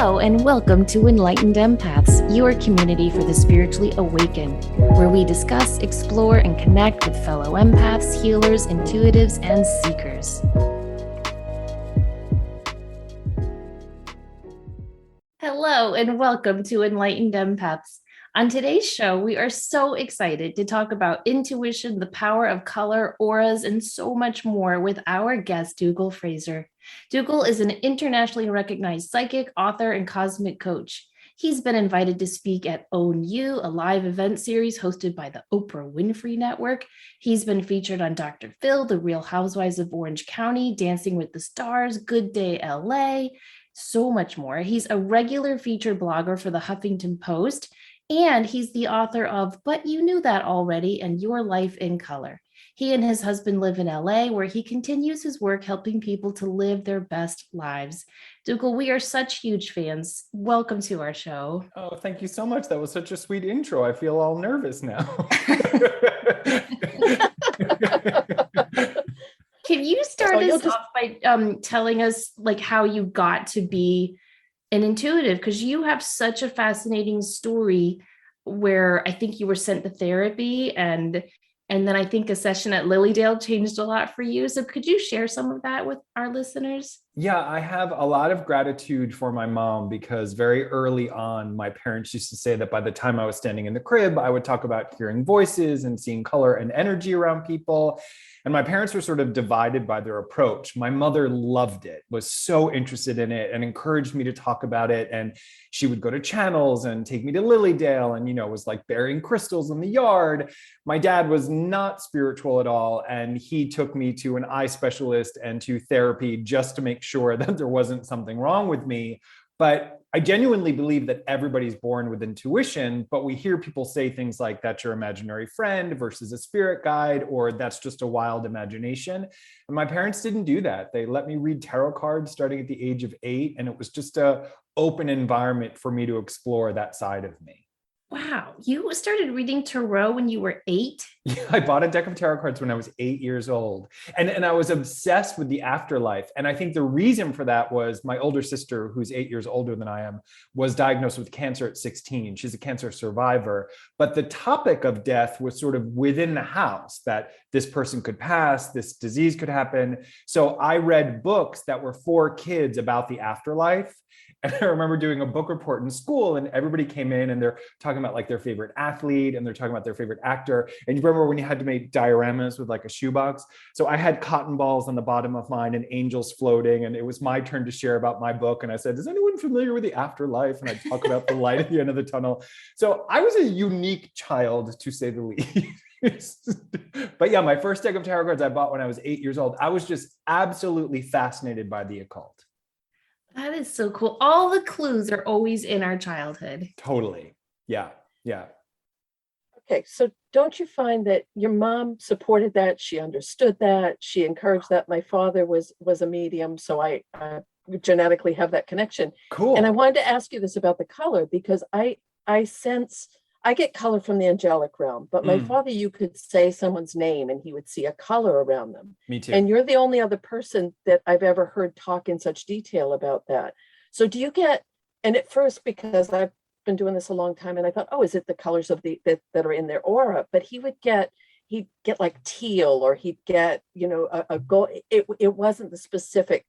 Hello and welcome to Enlightened Empaths, your community for the spiritually awakened, where we discuss, explore, and connect with fellow empaths, healers, intuitives, and seekers. Hello and welcome to Enlightened Empaths. On today's show, we are so excited to talk about intuition, the power of color, auras, and so much more with our guest, Dougall Fraser. Dougall is an internationally recognized psychic, author, and cosmic coach. He's been invited to speak at Own You, a live event series hosted by the Oprah Winfrey Network. He's been featured on Dr. Phil, The Real Housewives of Orange County, Dancing with the Stars, Good Day LA, so much more. He's a regular featured blogger for the Huffington Post, and he's the author of But You Knew That Already and Your Life in Color. He and his husband live in LA, where he continues his work helping people to live their best lives. Dougall, we are such huge fans. Welcome to our show. Oh, thank you so much. That was such a sweet intro. I feel all nervous now. Can you start us off by telling us like how you got to be an intuitive? Because you have such a fascinating story where I think you were sent to therapy and then I think a session at Lilydale changed a lot for you. So could you share some of that with our listeners? Yeah, I have a lot of gratitude for my mom because very early on, my parents used to say that by the time I was standing in the crib, I would talk about hearing voices and seeing color and energy around people. And my parents were sort of divided by their approach. My mother loved it, was so interested in it and encouraged me to talk about it. And she would go to channels and take me to Lilydale and, was like burying crystals in the yard. My dad was not spiritual at all. And he took me to an eye specialist and to therapy just to make sure that there wasn't something wrong with me. But I genuinely believe that everybody's born with intuition, but we hear people say things like that's your imaginary friend versus a spirit guide, or that's just a wild imagination. And my parents didn't do that. They let me read tarot cards starting at the age of 8. And it was just an open environment for me to explore that side of me. Wow. You started reading tarot when you were 8? Yeah, I bought a deck of tarot cards when I was 8 years old. And I was obsessed with the afterlife. And I think the reason for that was my older sister, who's 8 years older than I am, was diagnosed with cancer at 16. She's a cancer survivor. But the topic of death was sort of within the house, that this person could pass, this disease could happen. So I read books that were for kids about the afterlife. And I remember doing a book report in school and everybody came in and they're talking about like their favorite athlete and they're talking about their favorite actor. And you remember when you had to make dioramas with like a shoebox? So I had cotton balls on the bottom of mine and angels floating. And it was my turn to share about my book. And I said, is anyone familiar with the afterlife? And I talk about the light at the end of the tunnel. So I was a unique child, to say the least. But yeah, my first deck of tarot cards I bought when I was 8 years old. I was just absolutely fascinated by the occult. That is so cool. All the clues are always in our childhood. Totally. Yeah. Okay, so don't you find that your mom supported that? She understood that. She encouraged that. My father was a medium, so I genetically have that connection. Cool. And I wanted to ask you this about the color because I sense I get color from the angelic realm, but my father, you could say someone's name and he would see a color around them. Me too. And you're the only other person that I've ever heard talk in such detail about that. So do you get, and at first, because I've been doing this a long time and I thought, oh, is it the colors of that are in their aura? But he'd get like teal, or he'd get, a gold. It wasn't the specific,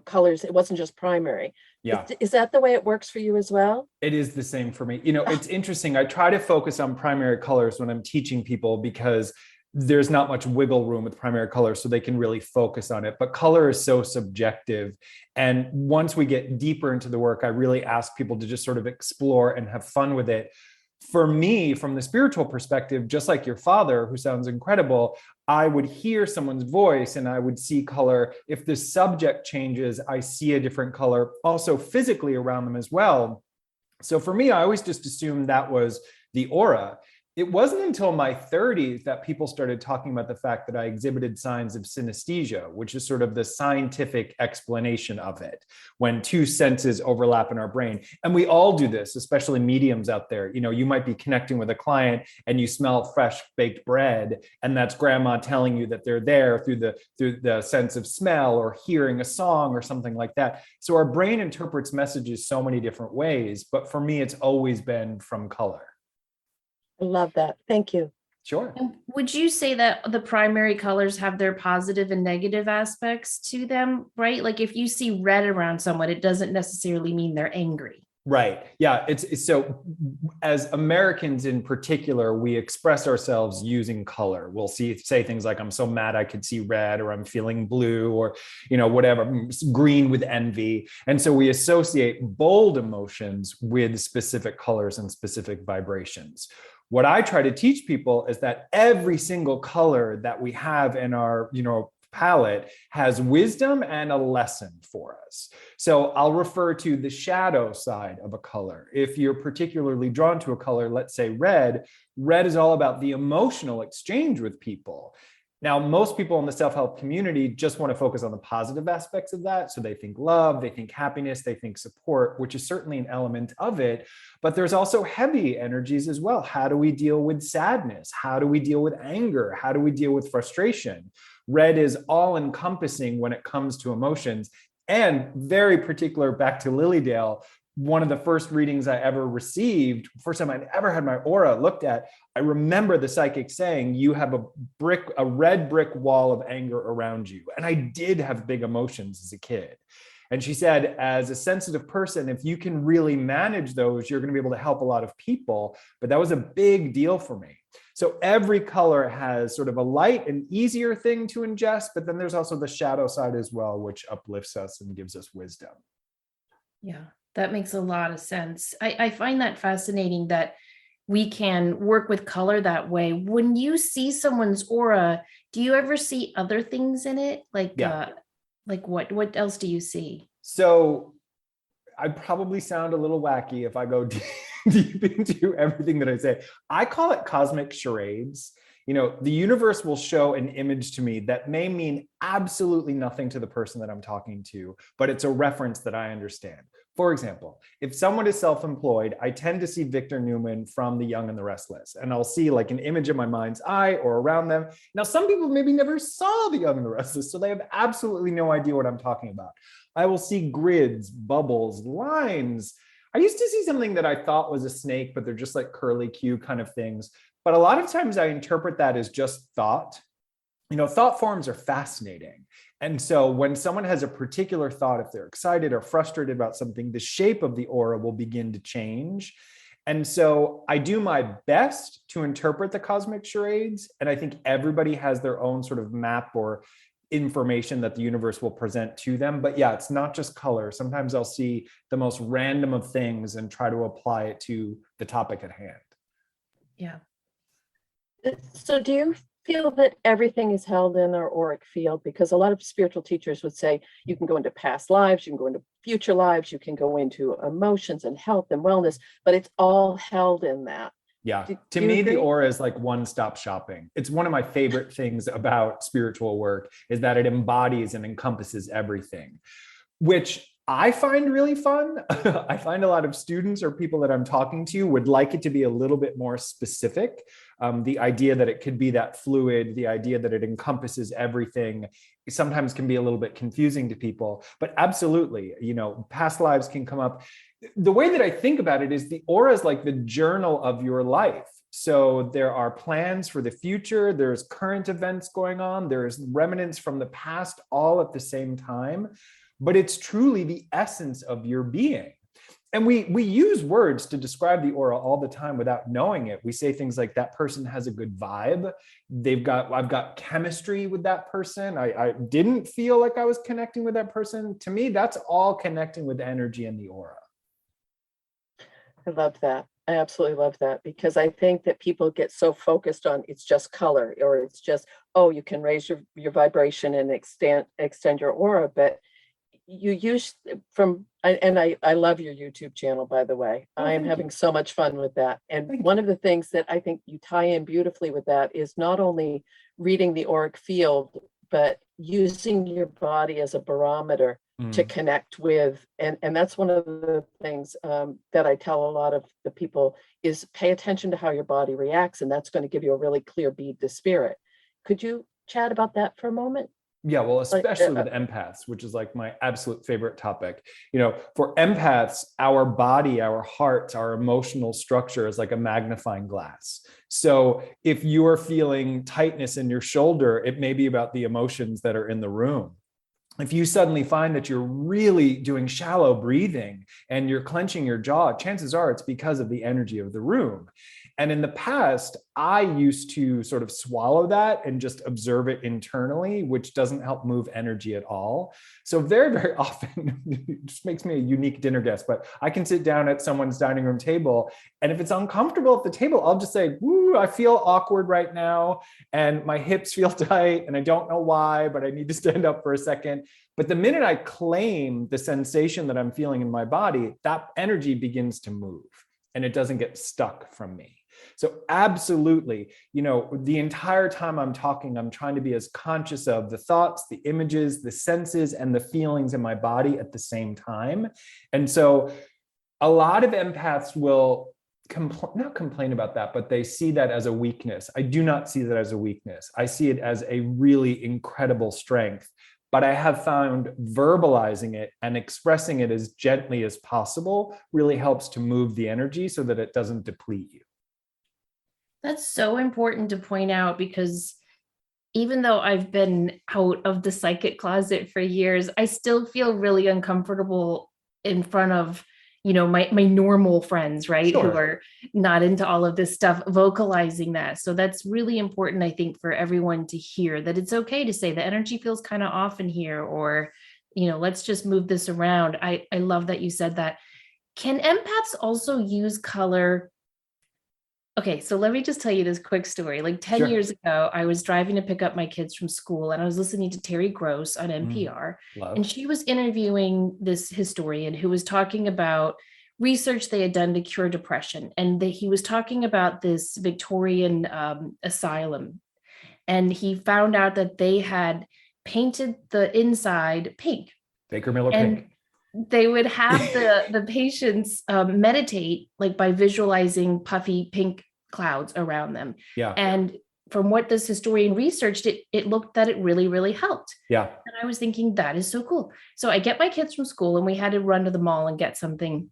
colors. It wasn't just primary. Yeah. Is that the way it works for you as well? It is the same for me. It's interesting. I try to focus on primary colors when I'm teaching people because there's not much wiggle room with primary colors, so they can really focus on it. But color is so subjective. And once we get deeper into the work, I really ask people to just sort of explore and have fun with it. For me, from the spiritual perspective, just like your father, who sounds incredible, I would hear someone's voice and I would see color. If the subject changes, I see a different color, also physically around them as well. So for me, I always just assumed that was the aura. It wasn't until my 30s that people started talking about the fact that I exhibited signs of synesthesia, which is sort of the scientific explanation of it, when two senses overlap in our brain. And we all do this, especially mediums out there. You might be connecting with a client and you smell fresh baked bread, and that's grandma telling you that they're there through the sense of smell or hearing a song or something like that. So our brain interprets messages so many different ways, but for me, it's always been from color. I love that. Thank you. Sure. And would you say that the primary colors have their positive and negative aspects to them, right? Like if you see red around someone, it doesn't necessarily mean they're angry. Right. Yeah. It's so, as Americans in particular, we express ourselves using color. We'll say things like, I'm so mad I could see red, or I'm feeling blue, or, whatever, green with envy. And so we associate bold emotions with specific colors and specific vibrations. What I try to teach people is that every single color that we have in our, palette has wisdom and a lesson for us. So I'll refer to the shadow side of a color. If you're particularly drawn to a color, let's say red is all about the emotional exchange with people. Now, most people in the self-help community just want to focus on the positive aspects of that. So they think love, they think happiness, they think support, which is certainly an element of it. But there's also heavy energies as well. How do we deal with sadness? How do we deal with anger? How do we deal with frustration? Red is all encompassing when it comes to emotions, and very particular, back to Lilydale. One of the first readings I ever received, first time I'd ever had my aura looked at, I remember the psychic saying, you have a red brick wall of anger around you. And I did have big emotions as a kid. And she said, as a sensitive person, if you can really manage those, you're going to be able to help a lot of people. But that was a big deal for me. So every color has sort of a light and easier thing to ingest, but then there's also the shadow side as well, which uplifts us and gives us wisdom. Yeah, that makes a lot of sense. I find that fascinating that we can work with color that way. When you see someone's aura, do you ever see other things in it? Like what else do you see? So I probably sound a little wacky if I go deep into everything that I say. I call it cosmic charades. The universe will show an image to me that may mean absolutely nothing to the person that I'm talking to, but it's a reference that I understand. For example, if someone is self-employed, I tend to see Victor Newman from The Young and the Restless, and I'll see like an image in my mind's eye or around them. Now, some people maybe never saw The Young and the Restless, so they have absolutely no idea what I'm talking about. I will see grids, bubbles, lines. I used to see something that I thought was a snake, but they're just like curly Q kind of things. But a lot of times I interpret that as just thought. Thought forms are fascinating. And so when someone has a particular thought, if they're excited or frustrated about something, the shape of the aura will begin to change. And so I do my best to interpret the cosmic charades. And I think everybody has their own sort of map or information that the universe will present to them. But yeah, it's not just color. Sometimes I'll see the most random of things and try to apply it to the topic at hand. Yeah. So do you feel that everything is held in our auric field? Because a lot of spiritual teachers would say you can go into past lives, you can go into future lives, you can go into emotions and health and wellness, but it's all held in that. Yeah. To me, the aura is like one-stop shopping. It's one of my favorite things about spiritual work is that it embodies and encompasses everything, which I find really fun. I find a lot of students or people that I'm talking to would like it to be a little bit more specific. The idea that it could be that fluid, the idea that it encompasses everything sometimes can be a little bit confusing to people, but absolutely, past lives can come up. The way that I think about it is the aura is like the journal of your life. So there are plans for the future, there's current events going on, there's remnants from the past all at the same time, but it's truly the essence of your being. And we use words to describe the aura all the time without knowing it. We say things like that person has a good vibe. I've got chemistry with that person. I didn't feel like I was connecting with that person. To me, that's all connecting with energy and the aura. I love that. I absolutely love that, because I think that people get so focused on it's just color, or it's just, oh, you can raise your vibration and extend your aura, but you use I love your YouTube channel, by the way. Oh, I am thank having you. so much fun with that. And Thank one of the things that I think you tie in beautifully with that is not only reading the auric field, but using your body as a barometer to Mm. connect with. And that's one of the things that I tell a lot of the people is pay attention to how your body reacts, and that's going to give you a really clear bead to spirit. Could you chat about that for a moment? Yeah, well, Like, especially with empaths, which is like my absolute favorite topic. For empaths, our body, our heart, our emotional structure is like a magnifying glass. So if you're feeling tightness in your shoulder, it may be about the emotions that are in the room. If you suddenly find that you're really doing shallow breathing and you're clenching your jaw, chances are it's because of the energy of the room. And in the past, I used to sort of swallow that and just observe it internally, which doesn't help move energy at all. So very, very often, it just makes me a unique dinner guest, but I can sit down at someone's dining room table, and if it's uncomfortable at the table, I'll just say, "Woo, I feel awkward right now, and my hips feel tight, and I don't know why, but I need to stand up for a second." But the minute I claim the sensation that I'm feeling in my body, that energy begins to move and it doesn't get stuck from me. So absolutely, the entire time I'm talking, I'm trying to be as conscious of the thoughts, the images, the senses, and the feelings in my body at the same time. And so a lot of empaths will not complain about that, but they see that as a weakness. I do not see that as a weakness. I see it as a really incredible strength. But I have found verbalizing it and expressing it as gently as possible really helps to move the energy so that it doesn't deplete you. That's so important to point out, because even though I've been out of the psychic closet for years, I still feel really uncomfortable in front of, my normal friends, right? Who Sure. are not into all of this stuff, vocalizing that. So that's really important, I think, for everyone to hear, that it's okay to say the energy feels kind of off in here, or, let's just move this around. I love that you said that. Can empaths also use color? Okay, so let me just tell you this quick story. Like 10 Sure. years ago, I was driving to pick up my kids from school, and I was listening to Terry Gross on NPR. Love. And she was interviewing this historian who was talking about research they had done to cure depression. And that he was talking about this Victorian asylum. And he found out that they had painted the inside pink. Baker Miller And Pink. they would have the patients meditate, like by visualizing puffy pink clouds around them. Yeah. And from what this historian researched, it looked that it really, really helped. Yeah. And I was thinking, that is so cool. So I get my kids from school, and we had to run to the mall and get something.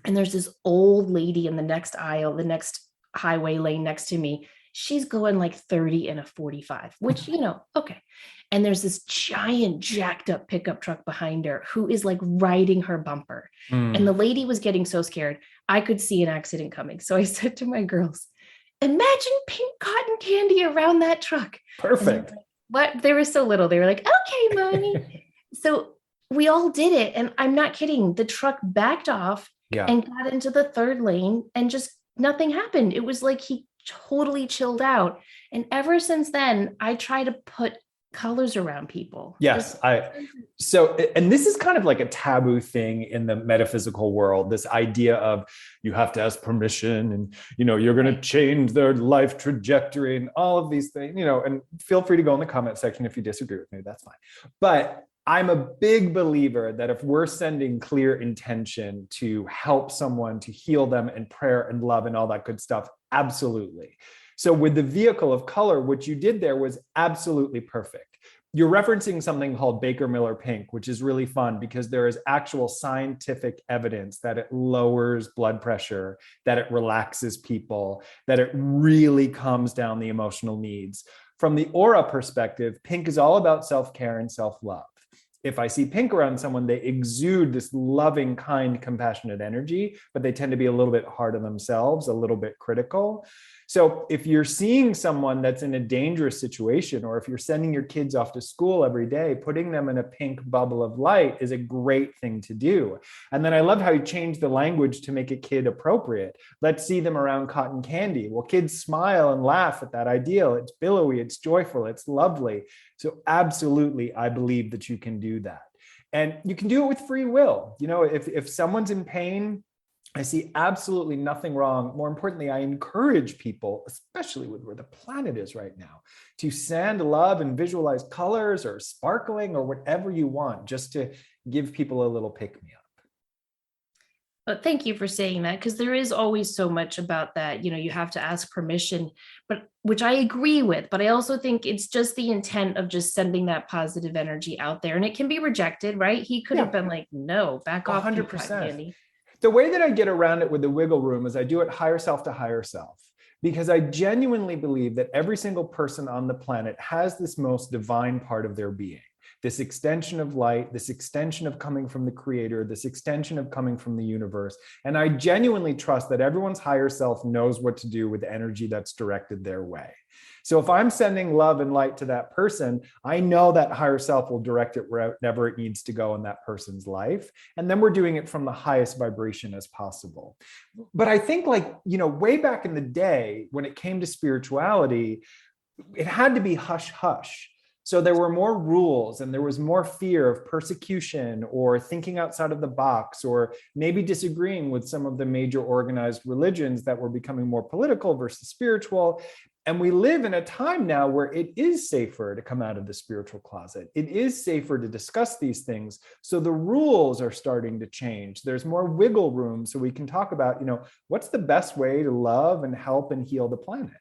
And there's this old lady in the next aisle, the next highway lane next to me. She's going like 30 in a 45, which, okay. And there's this giant jacked up pickup truck behind her who is like riding her bumper. And the lady was getting so scared. I could see an accident coming. So I said to my girls, imagine pink cotton candy around that truck. Perfect. What? They were so little. They were like, okay, mommy. So we all did it. And I'm not kidding. The truck backed off and got into the third lane, and just nothing happened. It was like he totally chilled out. And ever since then, I try to put colors around people. Yes. And this is kind of like a taboo thing in the metaphysical world, this idea of you have to ask permission, and, you're going to change their life trajectory and all of these things, and feel free to go in the comment section if you disagree with me, that's fine. But I'm a big believer that if we're sending clear intention to help someone, to heal them, and prayer and love and all that good stuff, absolutely. So with the vehicle of color, what you did there was absolutely perfect. You're referencing something called Baker Miller Pink, which is really fun because there is actual scientific evidence that it lowers blood pressure, that it relaxes people, that it really calms down the emotional needs. From the aura perspective, pink is all about self-care and self-love. If I see pink around someone, they exude this loving, kind, compassionate energy, but they tend to be a little bit hard on themselves, a little bit critical. So if you're seeing someone that's in a dangerous situation, or if you're sending your kids off to school every day, putting them in a pink bubble of light is a great thing to do. And then I love how you change the language to make it kid appropriate. Let's see them around cotton candy. Well, kids smile and laugh at that ideal. It's billowy, it's joyful, it's lovely. So absolutely, I believe that you can do that. And you can do it with free will. If someone's in pain, I see absolutely nothing wrong. More importantly, I encourage people, especially with where the planet is right now, to send love and visualize colors or sparkling or whatever you want, just to give people a little pick-me-up. But thank you for saying that, because there is always so much about that. You have to ask permission, but which I agree with. But I also think it's just the intent of just sending that positive energy out there, and it can be rejected, right? He could have been like, "No, back off, 100%. The way that I get around it with the wiggle room is I do it higher self to higher self, because I genuinely believe that every single person on the planet has this most divine part of their being. This extension of light, this extension of coming from the creator, this extension of coming from the universe. And I genuinely trust that everyone's higher self knows what to do with energy that's directed their way. So if I'm sending love and light to that person, I know that higher self will direct it wherever it needs to go in that person's life. And then we're doing it from the highest vibration as possible. But I think way back in the day, when it came to spirituality, it had to be hush hush. So there were more rules and there was more fear of persecution or thinking outside of the box, or maybe disagreeing with some of the major organized religions that were becoming more political versus spiritual. And we live in a time now where it is safer to come out of the spiritual closet. It is safer to discuss these things. So the rules are starting to change. There's more wiggle room so we can talk about, what's the best way to love and help and heal the planet.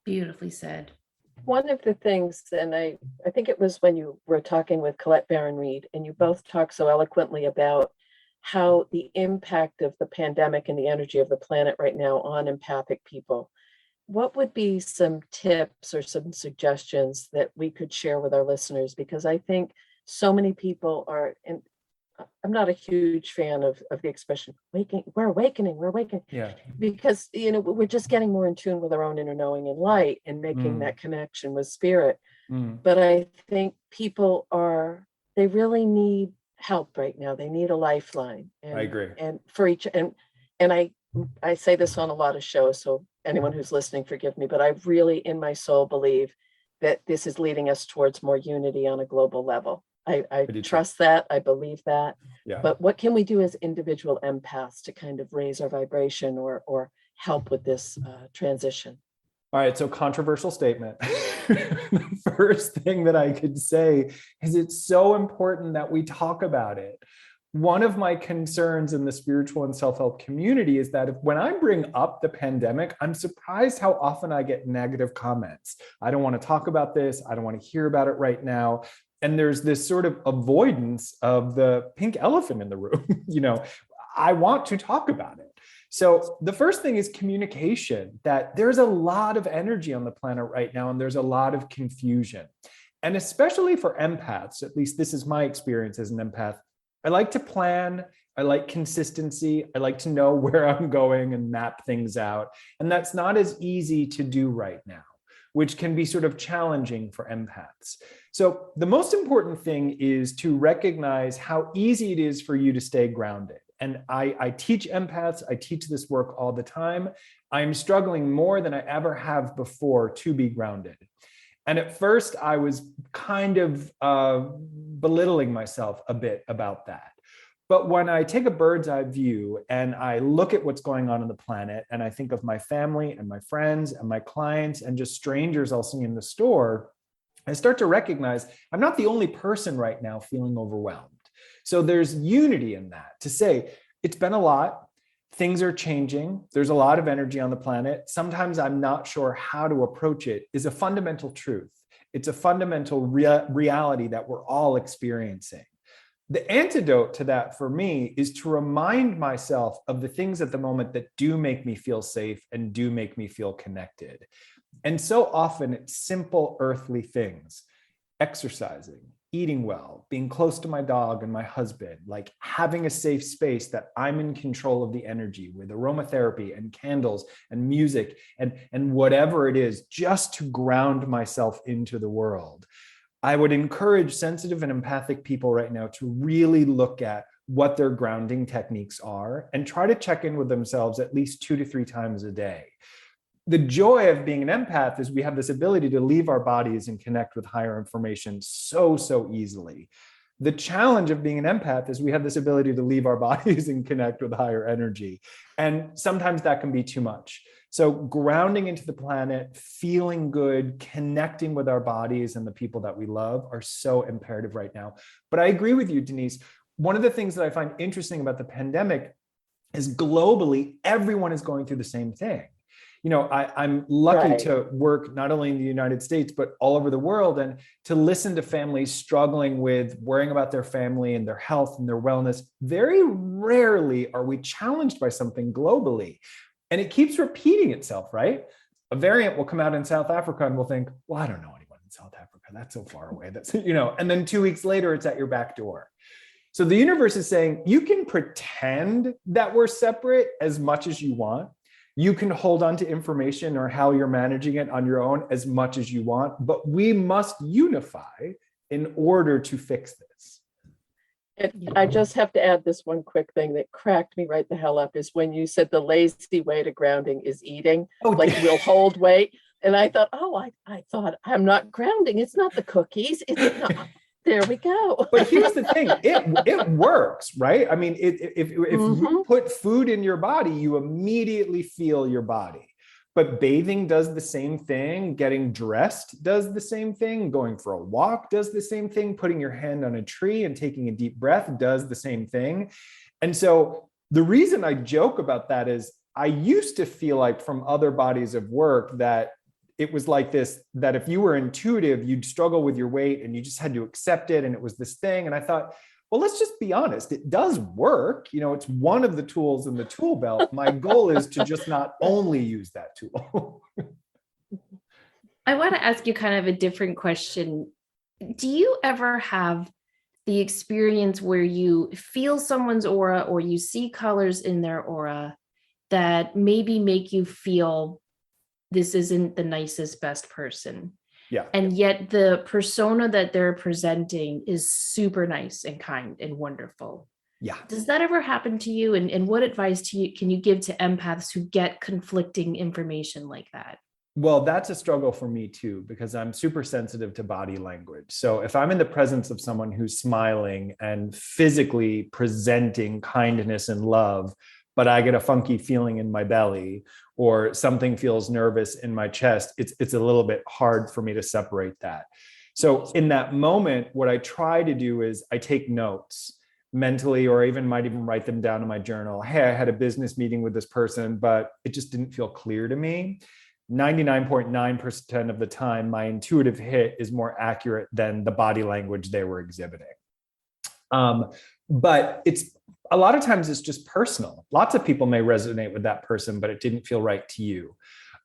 Beautifully said. One of the things, and I think it was when you were talking with Colette Baron-Reed, and you both talked so eloquently about how the impact of the pandemic and the energy of the planet right now on empathic people. What would be some tips or some suggestions that we could share with our listeners? Because I think so many people are, and I'm not a huge fan of the expression we're awakening. Yeah. Because we're just getting more in tune with our own inner knowing and light and making that connection with spirit. But I think people they really need help right now. They need a lifeline. And, I agree. And for each and I say this on a lot of shows, so anyone who's listening, forgive me, but I really in my soul believe that this is leading us towards more unity on a global level. I trust that. I believe that. Yeah. But what can we do as individual empaths to kind of raise our vibration or help with this transition? All right. So controversial statement. The first thing that I could say is it's so important that we talk about it. One of my concerns in the spiritual and self-help community is that when I bring up the pandemic, I'm surprised how often I get negative comments. I don't want to talk about this. I don't want to hear about it right now. And there's this sort of avoidance of the pink elephant in the room. I want to talk about it. So the first thing is communication, that there's a lot of energy on the planet right now, and there's a lot of confusion. And especially for empaths, at least this is my experience as an empath, I like to plan. I like consistency. I like to know where I'm going and map things out. And that's not as easy to do right now, which can be sort of challenging for empaths. So the most important thing is to recognize how easy it is for you to stay grounded. And I teach empaths, I teach this work all the time. I'm struggling more than I ever have before to be grounded. And at first I was kind of belittling myself a bit about that. But when I take a bird's eye view and I look at what's going on the planet, and I think of my family and my friends and my clients and just strangers I'll see in the store, I start to recognize I'm not the only person right now feeling overwhelmed. So there's unity in that to say, it's been a lot. Things are changing. There's a lot of energy on the planet. Sometimes I'm not sure how to approach it is a fundamental truth. It's a fundamental reality that we're all experiencing. The antidote to that for me is to remind myself of the things at the moment that do make me feel safe and do make me feel connected. And so often it's simple earthly things: exercising, eating well, being close to my dog and my husband, like having a safe space that I'm in control of the energy with aromatherapy and candles and music and whatever it is, just to ground myself into the world. I would encourage sensitive and empathic people right now to really look at what their grounding techniques are and try to check in with themselves at least 2 to 3 times a day. The joy of being an empath is we have this ability to leave our bodies and connect with higher information so easily. The challenge of being an empath is we have this ability to leave our bodies and connect with higher energy. And sometimes that can be too much. So grounding into the planet, feeling good, connecting with our bodies and the people that we love are so imperative right now. But I agree with you, Denise. One of the things that I find interesting about the pandemic is globally, everyone is going through the same thing. I'm lucky to work not only in the United States, but all over the world, and to listen to families struggling with worrying about their family and their health and their wellness. Very rarely are we challenged by something globally. And it keeps repeating itself, right? A variant will come out in South Africa and we'll think, well, I don't know anyone in South Africa. That's so far away. And then 2 weeks later, it's at your back door. So the universe is saying, you can pretend that we're separate as much as you want. You can hold on to information or how you're managing it on your own as much as you want, but we must unify in order to fix this. I just have to add this one quick thing that cracked me right the hell up is when you said the lazy way to grounding is eating, like we'll hold weight. And I thought, I thought I'm not grounding. It's not the cookies. It's not. There we go. But here's the thing, it works, right? I mean, if you put food in your body, you immediately feel your body. But bathing does the same thing. Getting dressed does the same thing. Going for a walk does the same thing. Putting your hand on a tree and taking a deep breath does the same thing. And so the reason I joke about that is I used to feel like from other bodies of work that it was like this, that if you were intuitive, you'd struggle with your weight and you just had to accept it. And it was this thing. And I thought, well, let's just be honest. It does work. It's one of the tools in the tool belt. My goal is to just not only use that tool. I want to ask you kind of a different question. Do you ever have the experience where you feel someone's aura or you see colors in their aura that maybe make you feel this isn't the nicest, best person? Yeah. And yet the persona that they're presenting is super nice and kind and wonderful. Yeah. Does that ever happen to you? And what advice can you give to empaths who get conflicting information like that? Well, that's a struggle for me too, because I'm super sensitive to body language. So if I'm in the presence of someone who's smiling and physically presenting kindness and love, but I get a funky feeling in my belly or something feels nervous in my chest, it's a little bit hard for me to separate that. So in that moment, what I try to do is I take notes mentally, or might even write them down in my journal. Hey, I had a business meeting with this person, but it just didn't feel clear to me. 99.9% of the time, my intuitive hit is more accurate than the body language they were exhibiting. But a lot of times it's just personal. Lots of people may resonate with that person, but it didn't feel right to you.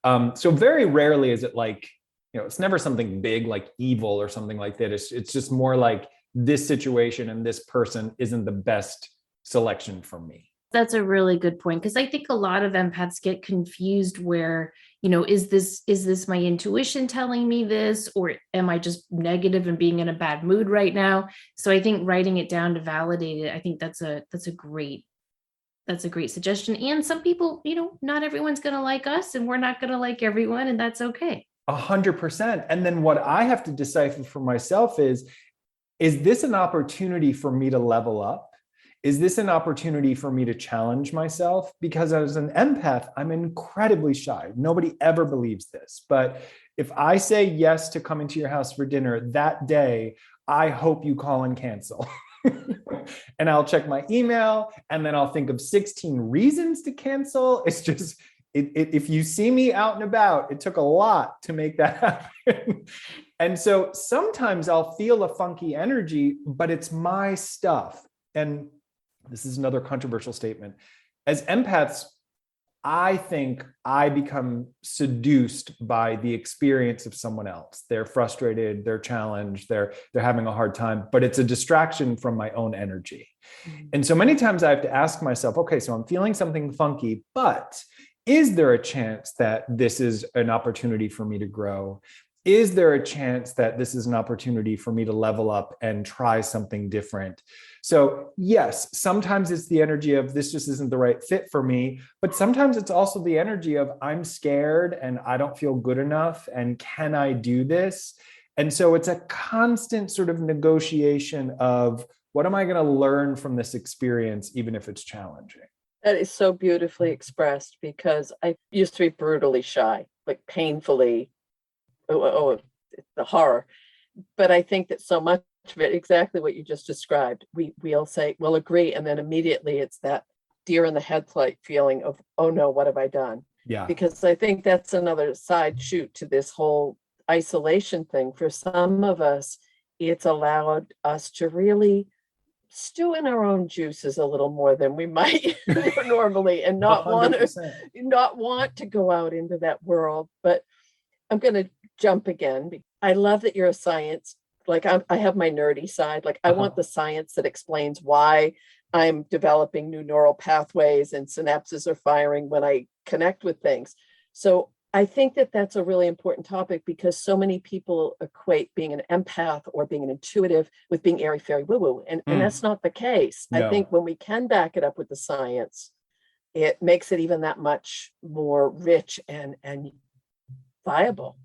So very rarely is it like, it's never something big like evil or something like that. It's just more like this situation and this person isn't the best selection for me. That's a really good point, because I think a lot of empaths get confused where, is this my intuition telling me this, or am I just negative and being in a bad mood right now? So I think writing it down to validate it, I think that's a great suggestion. And some people, not everyone's going to like us, and we're not going to like everyone, and that's okay. 100%. And then what I have to decipher for myself is this an opportunity for me to level up? Is this an opportunity for me to challenge myself? Because as an empath, I'm incredibly shy. Nobody ever believes this. But if I say yes to coming to your house for dinner that day, I hope you call and cancel. And I'll check my email, and then I'll think of 16 reasons to cancel. It's just, if you see me out and about, it took a lot to make that happen. And so sometimes I'll feel a funky energy, but it's my stuff. And this is another controversial statement. As empaths, I think I become seduced by the experience of someone else. They're frustrated, they're challenged, they're having a hard time, but it's a distraction from my own energy. Mm-hmm. And so many times I have to ask myself, okay, so I'm feeling something funky, but is there a chance that this is an opportunity for me to grow? Is there a chance that this is an opportunity for me to level up and try something different? So yes, sometimes it's the energy of this just isn't the right fit for me, but sometimes it's also the energy of I'm scared and I don't feel good enough, and can I do this? And so it's a constant sort of negotiation of what am I going to learn from this experience, even if it's challenging? That is so beautifully expressed, because I used to be brutally shy, like painfully, the horror. But I think that so much of it, exactly what you just described, we'll say, we'll agree. And then immediately it's that deer in the headlight feeling of, oh no, what have I done? Yeah. Because I think that's another side shoot to this whole isolation thing. For some of us, it's allowed us to really stew in our own juices a little more than we might normally, and not want to go out into that world. But I'm going to jump again. I love that you're a science. Like I have my nerdy side. Like I want the science that explains why I'm developing new neural pathways and synapses are firing when I connect with things. So I think that that's a really important topic, because so many people equate being an empath or being an intuitive with being airy fairy woo woo. And that's not the case. No. I think when we can back it up with the science, it makes it even that much more rich and viable.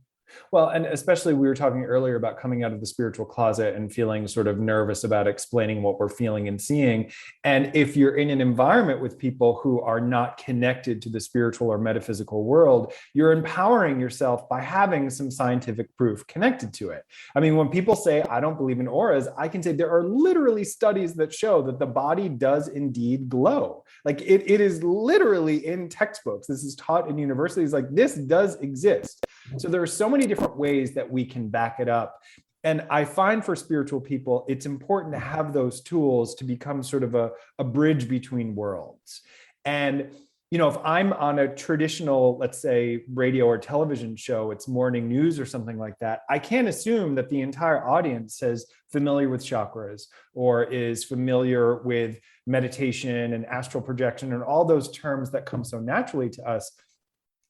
Well, and especially we were talking earlier about coming out of the spiritual closet and feeling sort of nervous about explaining what we're feeling and seeing. And if you're in an environment with people who are not connected to the spiritual or metaphysical world, you're empowering yourself by having some scientific proof connected to it. I mean, when people say, I don't believe in auras, I can say there are literally studies that show that the body does indeed glow. Like it is literally in textbooks. This is taught in universities. Like this does exist. So there are so many different ways that we can back it up. And I find for spiritual people, it's important to have those tools to become sort of a bridge between worlds. And, you know, if I'm on a traditional, let's say, radio or television show, it's morning news or something like that, I can't assume that the entire audience is familiar with chakras or is familiar with meditation and astral projection and all those terms that come so naturally to us.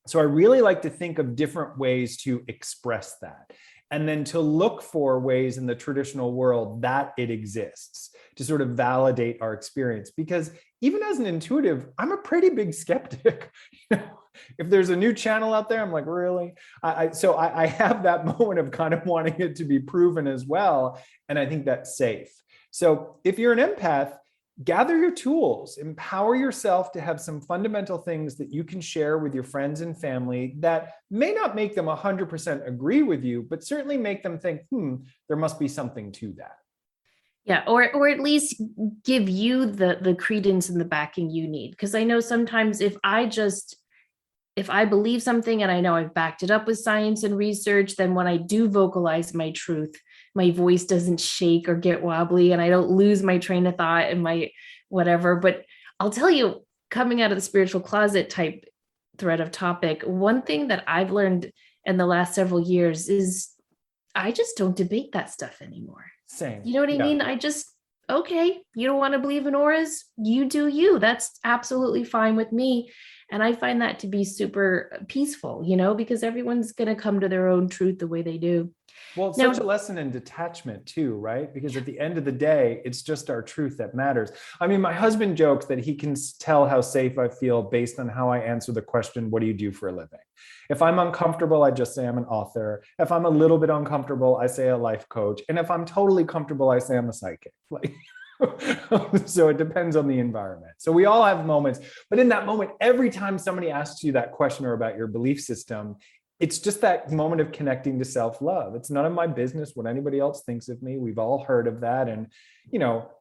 So I really like to think of different ways to express that, and then to look for ways in the traditional world that it exists to sort of validate our experience. Because even as an intuitive, I'm a pretty big skeptic. If there's a new channel out there, I'm like, really? So I have that moment of kind of wanting it to be proven as well. And I think that's safe. So if you're an empath, gather your tools, empower yourself to have some fundamental things that you can share with your friends and family that may not make them 100% agree with you, but certainly make them think, there must be something to that. Yeah, or at least give you the credence and the backing you need. Because I know sometimes if I believe something and I know I've backed it up with science and research, then when I do vocalize my truth, my voice doesn't shake or get wobbly and I don't lose my train of thought and my whatever. But I'll tell you, coming out of the spiritual closet type thread of topic, one thing that I've learned in the last several years is I just don't debate that stuff anymore. Same. You know what I mean? Okay, you don't want to believe in auras? You do you. That's absolutely fine with me. And I find that to be super peaceful, because everyone's going to come to their own truth the way they do. Well, it's such a lesson in detachment too, right? Because at the end of the day, it's just our truth that matters. I mean, my husband jokes that he can tell how safe I feel based on how I answer the question, what do you do for a living? If I'm uncomfortable, I just say I'm an author. If I'm a little bit uncomfortable, I say a life coach. And if I'm totally comfortable, I say I'm a psychic. So it depends on the environment. So we all have moments, but in that moment, every time somebody asks you that question or about your belief system, it's just that moment of connecting to self-love. It's none of my business what anybody else thinks of me. We've all heard of that. And,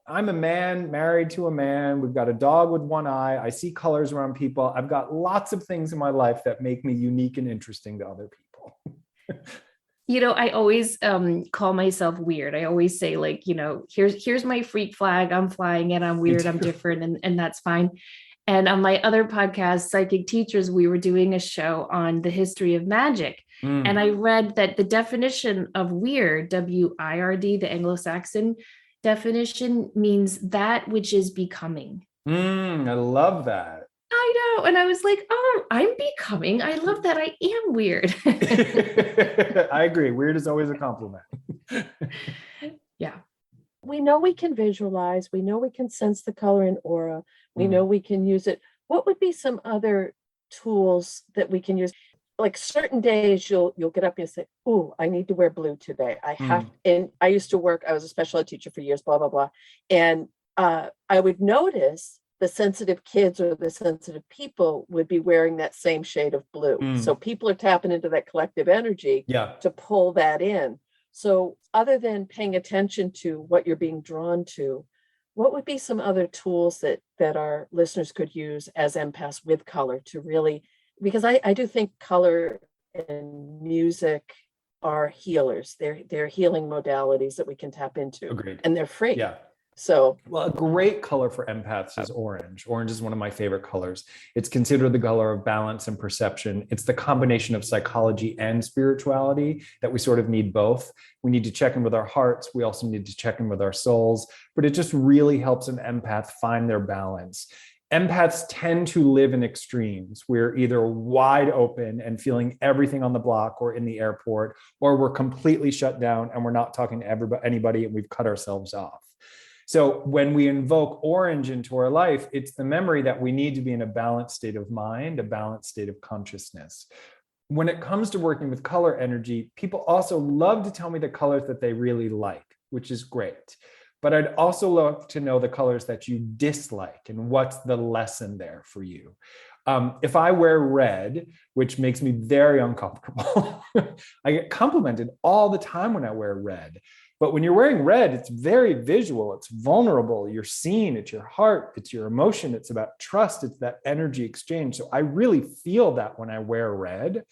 I'm a man married to a man. We've got a dog with one eye. I see colors around people. I've got lots of things in my life that make me unique and interesting to other people. I always call myself weird. I always say here's my freak flag. I'm flying it. I'm weird. I'm different. And that's fine. And on my other podcast, Psychic Teachers, we were doing a show on the history of magic. And I read that the definition of weird, W-I-R-D, the Anglo-Saxon definition, means that which is becoming. I love that. I know. And I was like, oh, I'm becoming. I love that I am weird. I agree. Weird is always a compliment. Yeah. We know we can visualize. We know we can sense the color in aura. We know we can use it. What would be some other tools that we can use? like certain days you'll get up and say, oh, I need to wear blue today. I have, and I used to work, I was a special ed teacher for years, blah, blah, blah. And I would notice the sensitive kids or the sensitive people would be wearing that same shade of blue. So people are tapping into that collective energy to pull that in. So other than paying attention to what you're being drawn to, what would be some other tools that our listeners could use as empaths with color to really, because I do think color and music are healers. They're healing modalities that we can tap into. Agreed. And they're free. Yeah. So, well, a great color for empaths is orange. Orange is one of my favorite colors. It's considered the color of balance and perception. It's the combination of psychology and spirituality that we sort of need both. We need to check in with our hearts. We also need to check in with our souls, but it just really helps an empath find their balance. Empaths tend to live in extremes. We're either wide open and feeling everything on the block or in the airport, or we're completely shut down and we're not talking to anybody and we've cut ourselves off. So when we invoke orange into our life, it's the memory that we need to be in a balanced state of mind, a balanced state of consciousness. When it comes to working with color energy, people also love to tell me the colors that they really like, which is great. But I'd also love to know the colors that you dislike and what's the lesson there for you. If I wear red, which makes me very uncomfortable, I get complimented all the time when I wear red. But when you're wearing red, it's very visual, it's vulnerable, you're seen, it's your heart, it's your emotion, it's about trust, it's that energy exchange. So I really feel that when I wear red.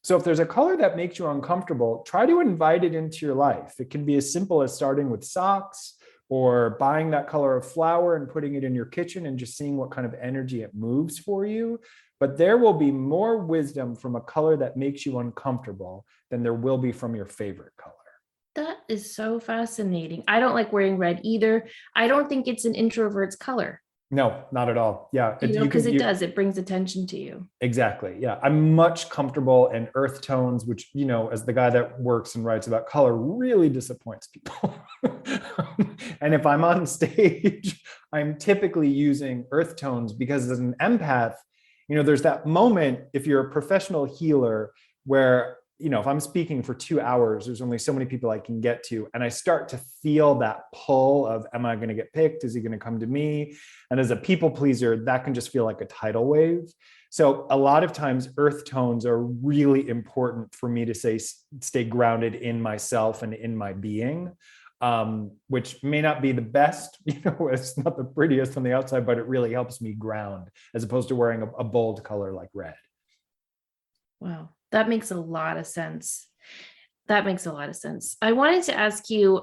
So if there's a color that makes you uncomfortable, try to invite it into your life. It can be as simple as starting with socks or buying that color of flower and putting it in your kitchen and just seeing what kind of energy it moves for you. But there will be more wisdom from a color that makes you uncomfortable than there will be from your favorite color. That is so fascinating. I don't like wearing red either. I don't think it's an introvert's color. No, not at all. Yeah. Because it brings attention to you. Exactly. Yeah. I'm much comfortable in earth tones, which, as the guy that works and writes about color, really disappoints people. And if I'm on stage, I'm typically using earth tones because as an empath, there's that moment, if you're a professional healer, where if I'm speaking for 2 hours, there's only so many people I can get to. And I start to feel that pull of, am I going to get picked? Is he going to come to me? And as a people pleaser, that can just feel like a tidal wave. So a lot of times earth tones are really important for me to stay grounded in myself and in my being, which may not be the best, it's not the prettiest on the outside, but it really helps me ground as opposed to wearing a bold color like red. Wow. That makes a lot of sense. I wanted to ask you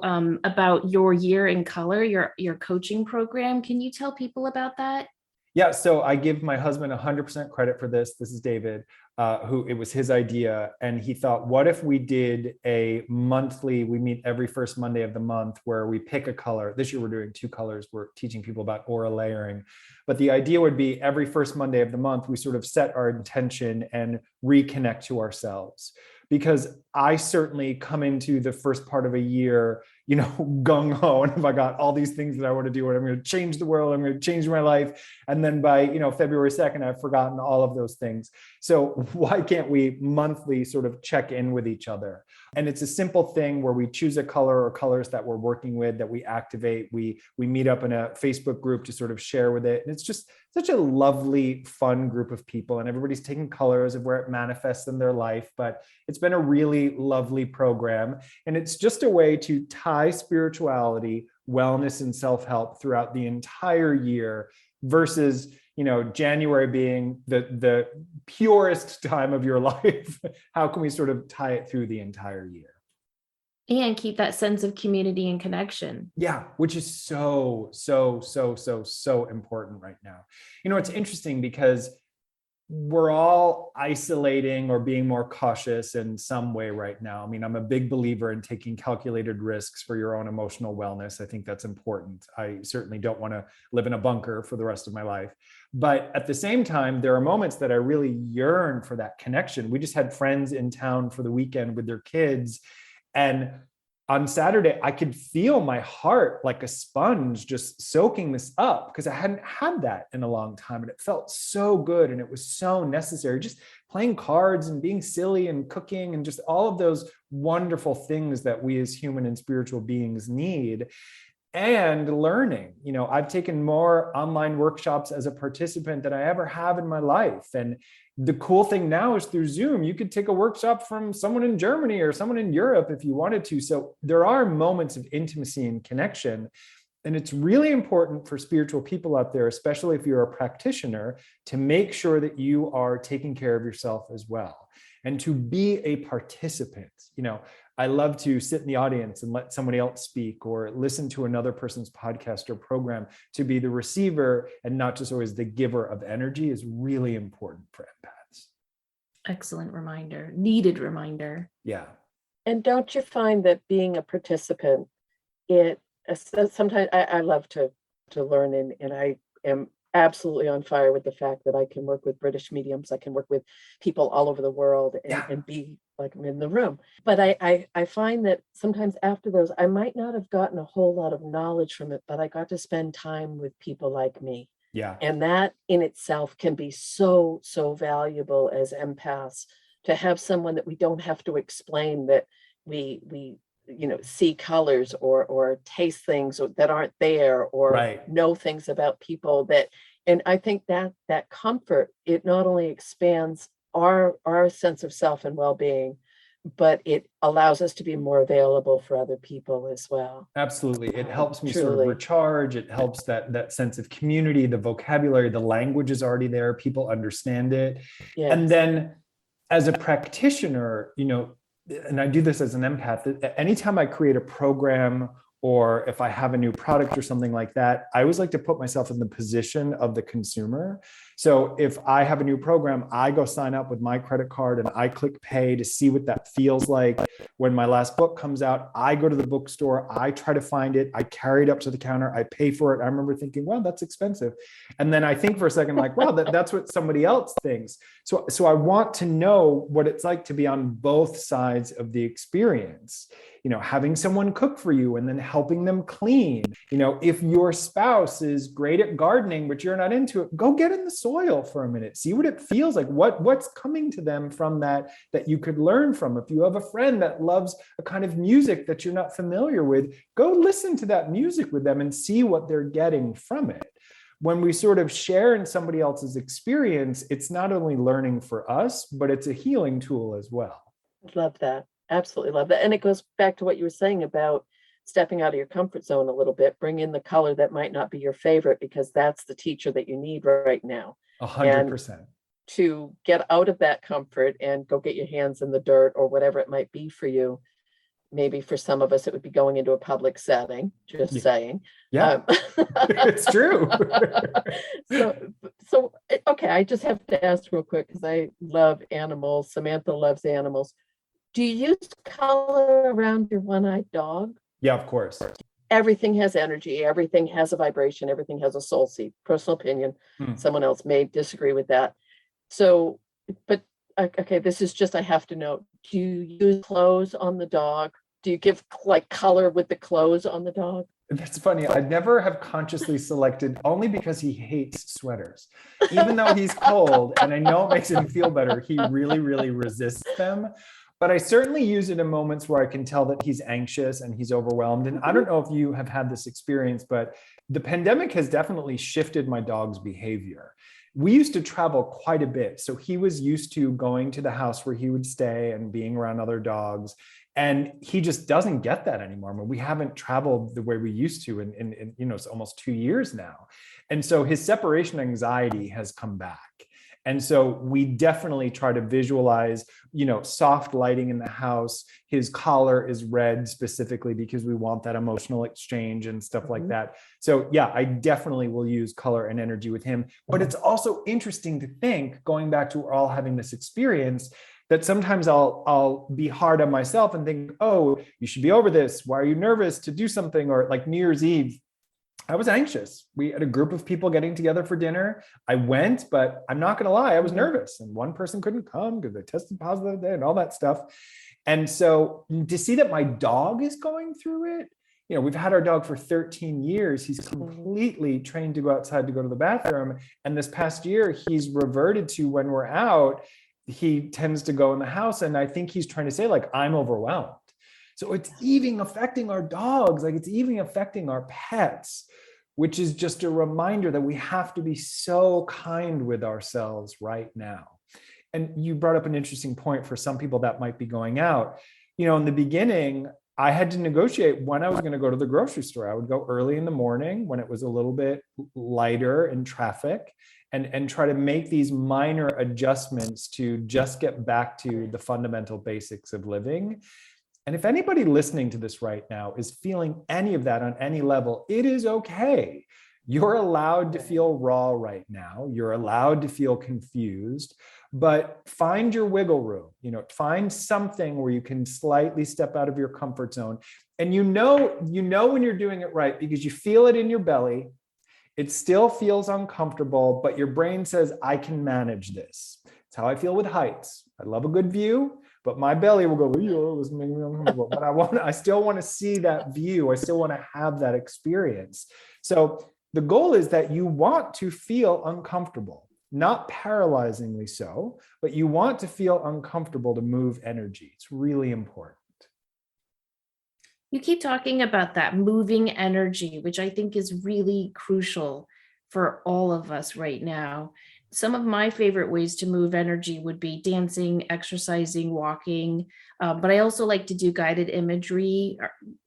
about your year in color, your coaching program. Can you tell people about that? Yeah, so I give my husband 100% credit for this. This is David, who it was his idea. And he thought, what if we did a monthly, we meet every first Monday of the month where we pick a color. This year we're doing 2 colors. We're teaching people about aura layering. But the idea would be every first Monday of the month, we sort of set our intention and reconnect to ourselves. Because I certainly come into the first part of a year, gung-ho, and if I got all these things that I want to do, and I'm going to change the world, I'm going to change my life. And then by, February 2nd, I've forgotten all of those things. So why can't we monthly sort of check in with each other? And it's a simple thing where we choose a color or colors that we're working with, that we activate. We meet up in a Facebook group to sort of share with it. And it's just such a lovely, fun group of people. And everybody's taking colors of where it manifests in their life. But it's been a really lovely program. And it's just a way to tie spirituality, wellness, and self-help throughout the entire year versus January being the purest time of your life. How can we sort of tie it through the entire year? And keep that sense of community and connection. Yeah, which is so important right now. It's interesting because we're all isolating or being more cautious in some way right now. I mean, I'm a big believer in taking calculated risks for your own emotional wellness. I think that's important. I certainly don't want to live in a bunker for the rest of my life. But at the same time, there are moments that I really yearn for that connection. We just had friends in town for the weekend with their kids, and on Saturday, I could feel my heart like a sponge just soaking this up because I hadn't had that in a long time. And it felt so good. And it was so necessary. Just playing cards and being silly and cooking and just all of those wonderful things that we as human and spiritual beings need. And learning, I've taken more online workshops as a participant than I ever have in my life. And the cool thing now is through Zoom, you could take a workshop from someone in Germany or someone in Europe if you wanted to. So there are moments of intimacy and connection. And it's really important for spiritual people out there, especially if you're a practitioner, to make sure that you are taking care of yourself as well. And to be a participant. I love to sit in the audience and let somebody else speak or listen to another person's podcast or program. To be the receiver and not just always the giver of energy is really important for empaths. Excellent reminder, needed reminder. Yeah. And don't you find that being a participant, sometimes I love to learn, and I am absolutely on fire with the fact that I can work with British mediums. I can work with people all over the world and be like I'm in the room. But I find that sometimes after those, I might not have gotten a whole lot of knowledge from it, but I got to spend time with people like me. Yeah. And that in itself can be so, so valuable as empaths, to have someone that we don't have to explain, that we see colors or taste things that aren't there, or know things about people and I think that comfort, it not only expands our sense of self and well-being, but it allows us to be more available for other people as well. Absolutely. It helps me sort of recharge. It helps that sense of community, the vocabulary, the language is already there. People understand it. Yes. And then as a practitioner, and I do this as an empath, anytime I create a program or if I have a new product or something like that, I always like to put myself in the position of the consumer. So if I have a new program, I go sign up with my credit card and I click pay to see what that feels like. When my last book comes out, I go to the bookstore, I try to find it, I carry it up to the counter, I pay for it. I remember thinking, well, that's expensive. And then I think for a second, like, wow, that's what somebody else thinks. So I want to know what it's like to be on both sides of the experience. Having someone cook for you and then helping them clean. If your spouse is great at gardening, but you're not into it, go get in the soil for a minute. See what it feels like. What's coming to them from that you could learn from. If you have a friend that loves a kind of music that you're not familiar with, go listen to that music with them and see what they're getting from it. When we sort of share in somebody else's experience, it's not only learning for us, but it's a healing tool as well. Love that. Absolutely love that. And it goes back to what you were saying about stepping out of your comfort zone a little bit. Bring in the color that might not be your favorite, because that's the teacher that you need right now. 100%. To get out of that comfort and go get your hands in the dirt or whatever it might be for you. Maybe for some of us, it would be going into a public setting, just saying. Yeah, it's true. So, okay, I just have to ask real quick, because I love animals. Samantha loves animals. Do you use color around your one-eyed dog? Yeah, of course. Everything has energy. Everything has a vibration. Everything has a soul seed. Personal opinion. Someone else may disagree with that. So, but okay, this is just, I have to know, do you use clothes on the dog? Do you give like color with the clothes on the dog? That's funny. I never have consciously selected, only because he hates sweaters. Even though he's cold and I know it makes him feel better, he really, really resists them. But I certainly use it in moments where I can tell that he's anxious and he's overwhelmed. And I don't know if you have had this experience, but the pandemic has definitely shifted my dog's behavior. We used to travel quite a bit. So he was used to going to the house where he would stay and being around other dogs. And he just doesn't get that anymore. I mean, we haven't traveled the way we used to in it's almost 2 years now. And so his separation anxiety has come back. And so we definitely try to visualize, soft lighting in the house. His collar is red specifically because we want that emotional exchange and stuff like that. So yeah, I definitely will use color and energy with him. But it's also interesting to think, going back to we're all having this experience, that sometimes I'll be hard on myself and think, oh, you should be over this. Why are you nervous to do something? Or like New Year's Eve, I was anxious. We had a group of people getting together for dinner. I went, but I'm not going to lie, I was nervous. And one person couldn't come because they tested positive and all that stuff. And so to see that my dog is going through it, we've had our dog for 13 years. He's completely trained to go outside to go to the bathroom. And this past year, he's reverted to, when we're out, he tends to go in the house. And I think he's trying to say, like, I'm overwhelmed. So it's even affecting our dogs, like it's even affecting our pets, which is just a reminder that we have to be so kind with ourselves right now. And you brought up an interesting point for some people that might be going out. In the beginning, I had to negotiate when I was going to go to the grocery store. I would go early in the morning when it was a little bit lighter in traffic, and try to make these minor adjustments to just get back to the fundamental basics of living. And if anybody listening to this right now is feeling any of that on any level, it is okay. You're allowed to feel raw right now. You're allowed to feel confused, but find your wiggle room. Find something where you can slightly step out of your comfort zone. And you know when you're doing it right, because you feel it in your belly. It still feels uncomfortable, but your brain says, I can manage this. It's how I feel with heights. I love a good view, but my belly will go, this is making me uncomfortable. But I still want to see that view. I still want to have that experience. So the goal is that you want to feel uncomfortable, not paralyzingly so, but you want to feel uncomfortable to move energy. It's really important. You keep talking about that moving energy, which I think is really crucial for all of us right now. Some of my favorite ways to move energy would be dancing, exercising, walking, but I also like to do guided imagery.